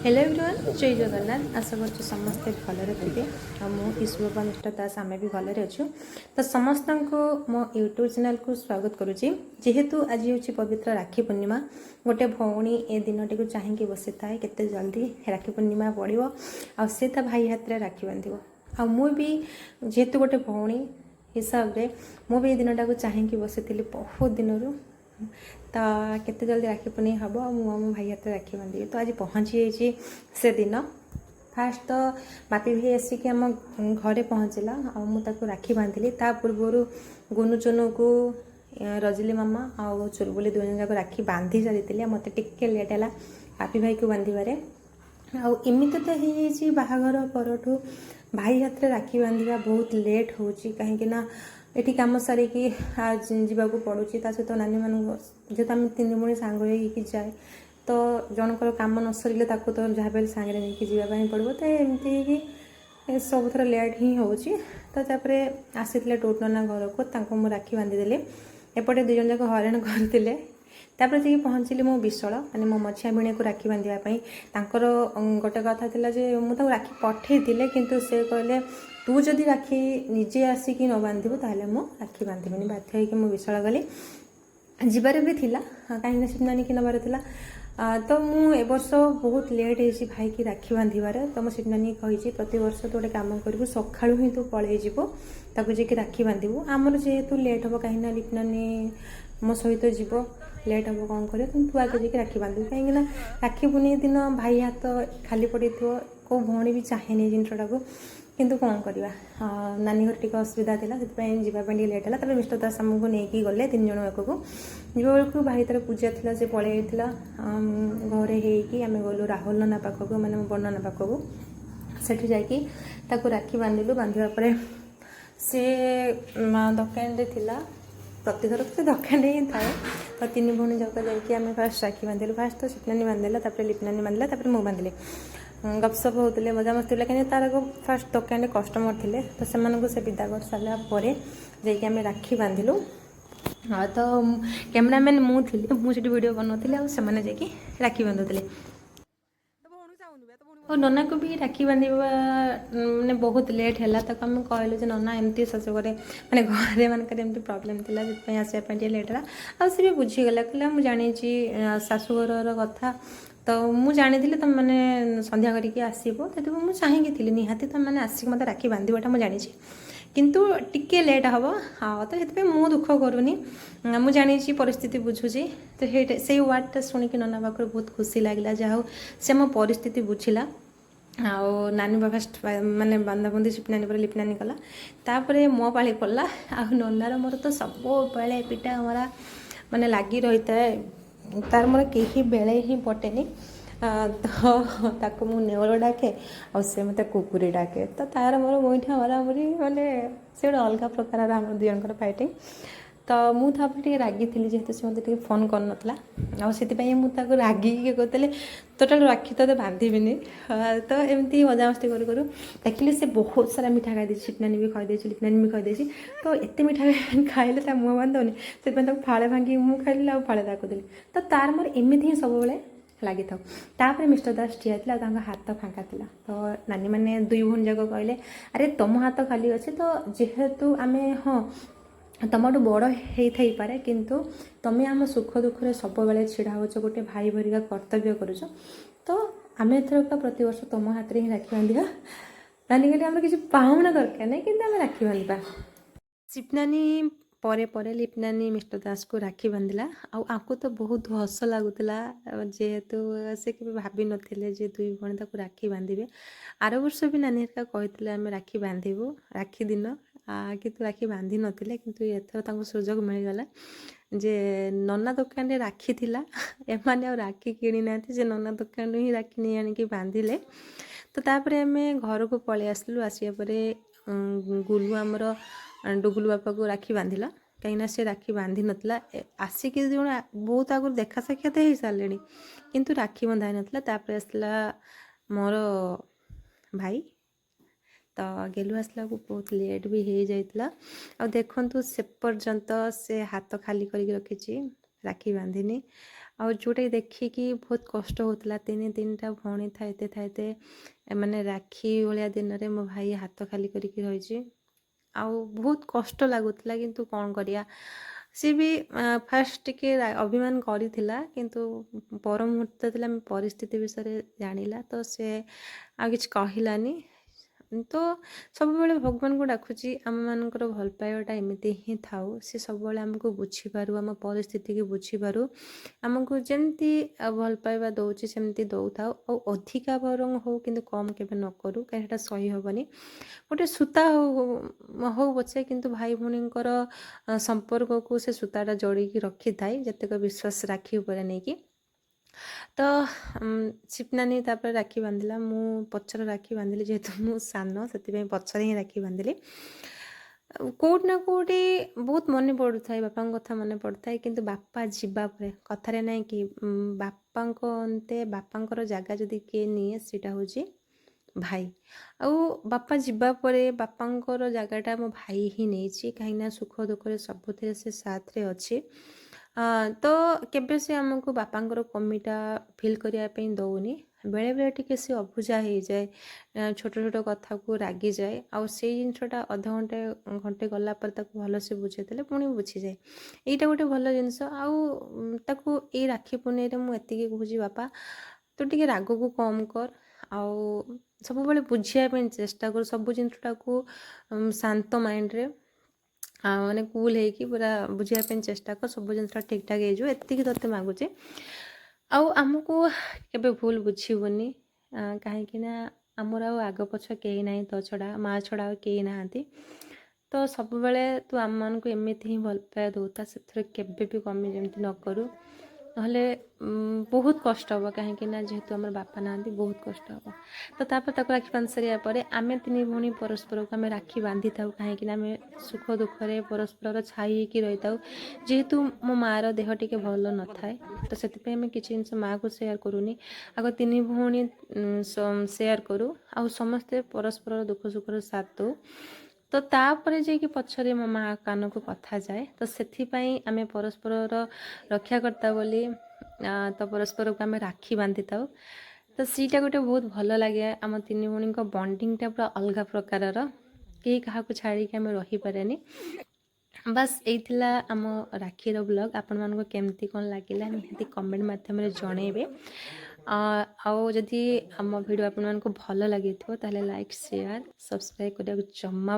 hello everyone जय जगन्नाथ आशा कर समस्ते भलरे थे मुझुबा मिस्टर दास आम भी भलरे अच्छु तो समस्त को मो यूट्यूब चैनल को स्वागत करुच्ची जेहेतु आज हूँ पवित्र राखी पूर्णिमा गोटे भौणी ए दिन टी चाहिए बसी थाए केते जल्दी राखी पूर्णिमा पड़ो आसे भाई हाथ में राखी बांध आ जेहेतु गोटे भौणी हिसाब से मुझे दिनटा को चाहिए बसी बहुत दिन तो केते जल्दी राखी पूर्णिमा हम मो भाई हाथ में राखी बांधि तो आज पहुँची जाइए से दिन फास्ट तो बापी भाई आसिक आम घरे पहुँचला आको राखी बांधिली ता पूर्वर गुनु चुनु को रजली मामा आउ चुलबुली दुई जाक राखी बांधि सारी मत टिके लेट है बापी भाई को बांधवे आमती तो हो बाहागर परठू भाई हाथ में राखी बांधा बहुत लेट हो कहीं एठी काम सारिकी जावाक पड़ू सहित नानी मान जेहतु आम तीन भणी सांग हो जाए तो जनकर कम न सर तो जहाँ भी सांगे नहीं जावाई पड़ो तो एमती सब थर लेट ही हो आसी टोट नना घर को मुझे राखी बांधिदेली एपटे दुई जन जाक हराण करते तापर जी पहुँचली मो विशाल माने मो मझिया भिणी को राखी बांधापी गोटे कथा मुझे राखी पठे किंतु से कहले तू जदि राखी निजे आसिक न बांधबू ताहले मो राखी बांधबी बाध्य होकर मो विशाल गली जीवार भी थिला कहीं सिमनानी की नबार थिला तो मु ए वर्ष बहुत लेट हो भाई की राखी बांधार तो मो सिमनानी कही प्रति वर्ष तू गोटे कम करू सका ही तू पलैज ताकू जी राखी बांधबू आमर जेहेतु लेट हम कहीं लिपनानी मो सहित जीव लेट हम कौन कर तू आगे जाकि राखी बांधबू कहीं राखी पूर्णिमा दिन भाई हाथ खाली पड़ी थो को भौणी भी चाहेनी जिनटा को किंतु कौन करवा नानी घर टी असुविधा था जावाई लेट है तब मिस्टर दास आमको नहीं गले तीन जन एक को जीवा भाई तर पूजा थी से पलि घरे होमें गलु राहुल नना पाखक मैंने मो बड़ नना पाखक सेठी जाकि राखी बांधिलु बांधा से दकान थिला प्रतिथर तो दकान ही थाए तो तीन भौणी जाक जामें फास्ट राखी बांधिलु फास्ट तो सिपनानी बांधेला लिपनानी बांधिला मुझे बांधिली गपसप होते मजामस्ती होता कहीं तार फास्ट दकान कस्टमर थे तो से विदा कर सारापर जामें राखी बांधिलु तो कैमरामैन मुझे वीडियो बनाऊली आने राखी बांधुले और नना को भी राखी बांधा मैंने बहुत लेट है तक आम कहलु नना एमती शशुर मैंने घरे मानक प्रोब्लेम थी आसपा लेट है आ सी भी बुझीगला कहला मुझे जानी शाशुघर कथा तो मुझे जानी तुम मैंने संध्या करके आसो तो मुझे चाहिए निहाती तुम मैंने आसिक मत राखी बांधवाटा मुझे जानी किंतु टिके लेट हम हाँ तो ये मु दुख करूनी मुझे जानी परिस्थिति बुझुची तो से वार्डटा शुणिक नना पाखे बहुत खुशी लगे जहाँ से मो परिस्थिति बुझिला आउ नानी फास्ट माने बांधाबंधी सिपनानी पर लिपनानी कला तापर मो पाली पड़ा आ ननार मोर तो सब बेले पिटा हमारा माने लगी रही है तार मोर कहीं बेले ही पटेनी तो ताको मु नेवल डाके और से मत कुकुरी डाके तो तार मोर मुठा मरामरी माने से गोटे अलग प्रकार आम दुई जन फाइटिंग तो मुझे रागी थी जेहेतु से मत फोन कर नाला मुझे रागी कहते टोटाल राखी तो बांधबी तो एमती मजामस्ती करूँ देखिए से बहुत सारा मिठा खाई सिपनानी भी खाई लिपनानी भी खाई तो एत मिठा खाइले मुँह बांधवनी से फाड़े भांगी मुँह खाइली आ फाड़े ताको देली तो तार मोर एमती ही सब लगी था मिस्टर दास ठिया हाथ फाँका था तो नानी मैंने दुई भौणी जाक कहले अरे तुम हाथ खाली अच्छे तो जेहेतु आम हाँ तुमठू बड़ होई पारे किंतु तुम्हें आम सुख दुख सब बेले छिड़ा हो गोटे भाई भरिका कर्तव्य करुच तो आम एथर प्रति वर्ष तुम हाथ में ही राखी बांधा नानी कहले आम किसी पाहुना दरकार नहीं कि आम राखी बांधा सिपनानी परे परे लिपनानी मिस्टर दास को राखी बांधिला आपको तो बहुत हस लगुला जेहेतु से केवे भाभी नथिले जे दुई भौणी ताको राखी बांधिबे आर वर्ष भी नानी हरिका कहते आम राखी बांधिबू राखी दिन किंतु राखी बांधि नथिले किंतु एथर ताको सुजोग मिलगला जे नना दुकान रे राखी थिला एमाने आ राखी किणी नाथि जे नना दुकान ही राखी नहीं आनिकी बांधिले तो तापर आम घर को पलि आसलु आसिया परे गुलु आमर डुगुलु बापा को राखी बांधिला कहीं से राखी बांधि नाला आसिक जो बहुत आगुरी देखा साक्षात हो सारे किंतु राखी बंधा नाला तापर आसला मोर भाई तो गेलु आसला को बहुत लेट भी हो जाता आ देखु से पर्यंत से हाथ खाली करके रखी राखी बांधिनी जोटा देखिकी बहुत कष्ट होता 3 भौणी थाते माने राखी भाया दिन में मो भाई हाथ खाली करके रही बहुत कष्ट लगुला किंतु कौन करिया सी भी फास्ट टिके अभिमान करिथिला किंतु पर मुहूर्त परिस्थिति विषय जानिला तो से आ किछ कहलानी तो सब बेले भगवान को डाकुची आम मानकर भल पाइबाटा एमती ही थाउ सी सब बेले आमको बुझीपारू आम परिस्थिति की बुझीपारू आमको जमती भल पाइबा दौची सेमती दौ थाउ और अधिका बरंग हो किंतु कम केबे न करू कहीं सही हेनी गोटे सूता हो पछे किंतु भाई भौणींकर संपर्क को से सूताटा जोड़ी रखी थाए जतेक विश्वास राखी उपर नहीं कि तो शिपनानी तापर राखी बांधिला मु पछर राखी बांधिली जेहेतु मु सान से पछर ही राखी बांधिली कौट ना कौटी बहुत मन पड़ू था बापा कथा मन पड़ता है किंतु बापा जीवा परे कथारे ना कि बापा अंते बापा जगह जदि किए निए सीटा हूँ भाई आउ बापा जीवा परे बापा जगहटा मो भाई ही नहीं कहीं सुख दुख सब से साथ रे अच्छी तो केबे से आमको बापांकर कमीटा फिल करने दौनी बेले बेले टिके से अबुझा हो जाए छोट छोट कथा को रागी जाए आउ से जिनसटा अध घंटे घंटे गला भल से बुझे पुणी बुझी जाए यहाँ गोटे भल जिनस आउ राखी पुनई मुझे कहूँ बापा तू टे राग को कम कर आउ सब बुझापी चेष्टा कर सब जिनसटा को शांत माइंड रे माने कूल है पूरा बुझापी चेष्टा कर सब जिन ठीक ठाक हो एति ते मागुचे आमको केबे भूल बुझीबनी कहीं आमर आग पछ कई ना तो छड़ा माँ छड़ा कई ना तो सब बेले तू आम मान को एमती ही भल पाए दौता से केबे भी कमी जमती न करू नहले बहुत कष्ट हम कहीं जेहेतु आम बापा ना बहुत कष्ट हम तो तापर राखी बांध सारे आम 3 भौणी परस्पर को आम राखी बांधि था कहीं आम सुख दुखे परस्पर छाई कि रही था जेहेतु मो मार देह टिके भल न थाए तो से किसी जिन माँ को सेयार करूनी आग 3 भौणी सेयार करूँ आ समस्ते परस्पर दुख सुखर साथ दो तो तापर जाकि पछरे मो माँ कान को कथा जाए तो से आम परस्पर रक्षा करता बोली तो परस्पर को आम राखी बांधि था तो सीटा गोटे बहुत भल लगे आम 3 भौणी बॉन्डिंगटा पूरा अलग प्रकार कहीं क्या छाड़ी आम रही पारे बस यही आम राखीर ब्लॉग आपण मानको केमती कौन लगिला निहाती कमेंट माध्यम जनइबे जदि आम वीडियो आपण मानको भल लगी ताले लाइक शेयर सब्सक्राइब करने जमा